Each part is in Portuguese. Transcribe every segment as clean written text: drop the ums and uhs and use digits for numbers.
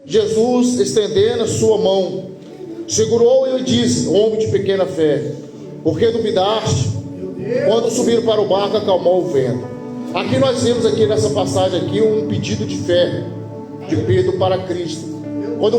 Jesus, estendendo a sua mão, segurou-o e disse: homem de pequena fé, por que duvidaste? Quando subiram para o barco, acalmou o vento. Aqui nós vemos aqui nessa passagem aqui um pedido de fé de Pedro para Cristo. Quando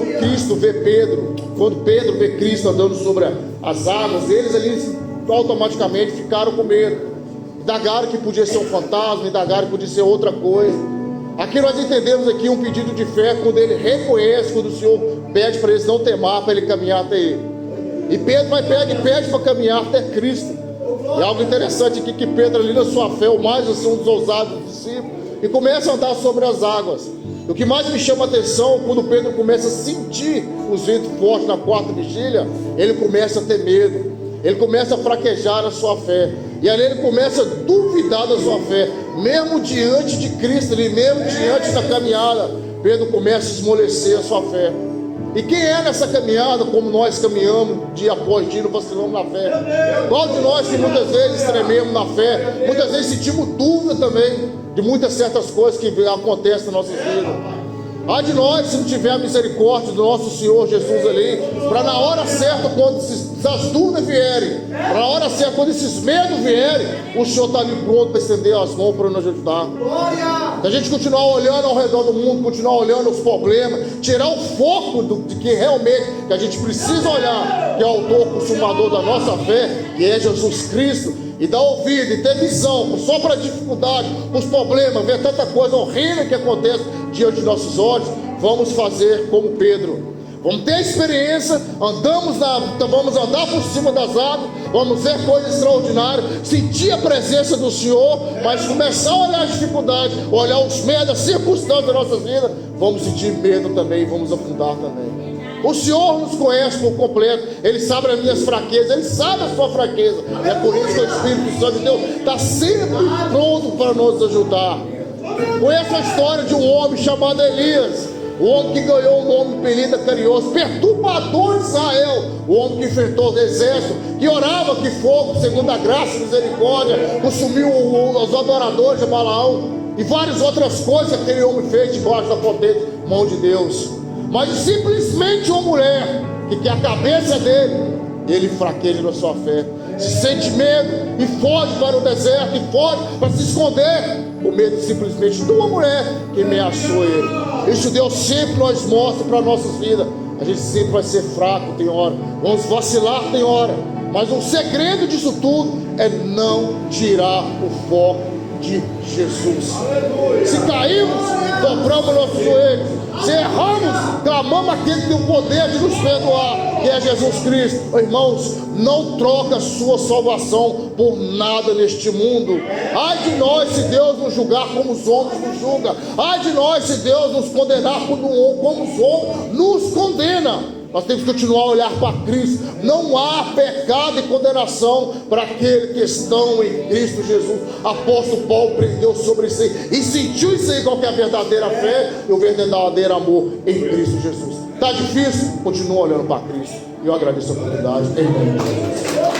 Pedro vê Cristo andando sobre as águas, eles ali automaticamente ficaram com medo. Indagaram que podia ser um fantasma, indagaram que podia ser outra coisa. Aqui nós entendemos aqui um pedido de fé quando ele reconhece, quando o Senhor pede para eles não temar, para ele caminhar até ele. E Pedro pede para caminhar até Cristo. E algo interessante aqui que Pedro ali na sua fé, o mais assim, um dos ousados discípulos, e começa a andar sobre as águas. O que mais me chama a atenção, quando Pedro começa a sentir os ventos fortes na quarta vigília, ele começa a ter medo, ele começa a fraquejar a sua fé, e ali ele começa a duvidar da sua fé, mesmo diante de Cristo, ali, mesmo diante da caminhada, Pedro começa a esmorecer a sua fé. E quem é nessa caminhada, como nós caminhamos dia após dia, não vacilamos na fé? Qual de nós que muitas vezes trememos na fé, muitas vezes sentimos dúvida também de muitas certas coisas que acontecem na nossa vida? Ai de nós se não tiver a misericórdia do nosso Senhor Jesus ali, para na hora certa, quando as dúvidas vierem, para na hora certa, quando esses medos vierem, o Senhor está ali pronto para estender as mãos para nos ajudar. Se a gente continuar olhando ao redor do mundo, continuar olhando os problemas, tirar o foco de que realmente que a gente precisa olhar, que é o autor consumador da nossa fé, que é Jesus Cristo, e dar ouvido e ter visão só para a dificuldade, os problemas, ver tanta coisa horrível que acontece diante de nossos olhos, vamos fazer como Pedro. Vamos ter experiência, vamos andar por cima das águas, vamos ver coisas extraordinárias, sentir a presença do Senhor, mas começar a olhar as dificuldades, olhar os medos, as circunstâncias da nossa vida, vamos sentir medo também e vamos afundar também. O Senhor nos conhece por completo, Ele sabe as minhas fraquezas, Ele sabe a sua fraqueza, e é por isso que o Espírito Santo de Deus está sempre pronto para nos ajudar. Conheço a história de um homem chamado Elias, o homem que ganhou o nome apelido carinhoso, perturbador de Israel, o homem que enfrentou o exército, que orava que fogo, segundo a graça e misericórdia, consumiu os adoradores de Balaão, e várias outras coisas que aquele homem fez debaixo da potente mão de Deus. Mas simplesmente uma mulher que quer a cabeça dele, ele fraqueja na sua fé, se sente medo e foge para o deserto, e foge para se esconder, o medo simplesmente de uma mulher que ameaçou ele. Isso Deus sempre nos mostra para as nossas vidas. A gente sempre vai ser fraco, tem hora, vamos vacilar, tem hora, mas o segredo disso tudo é não tirar o foco de Jesus. Se caímos, dobramos nossos joelhos. Se erramos, clamamos aquele que tem o poder de nos perdoar, que é Jesus Cristo. Irmãos, não troca a sua salvação por nada neste mundo. Ai de nós se Deus nos julgar como os homens nos julgam. Ai de nós se Deus nos condenar como os homens nos condena. Nós temos que continuar a olhar para Cristo. Não há pecado e condenação para aqueles que estão em Cristo Jesus. Apóstolo Paulo prendeu sobre si e sentiu isso aí, qual que é a verdadeira fé e o verdadeiro amor em Cristo Jesus. Está difícil? Continua olhando para Cristo. E eu agradeço a oportunidade. Em nome de Jesus.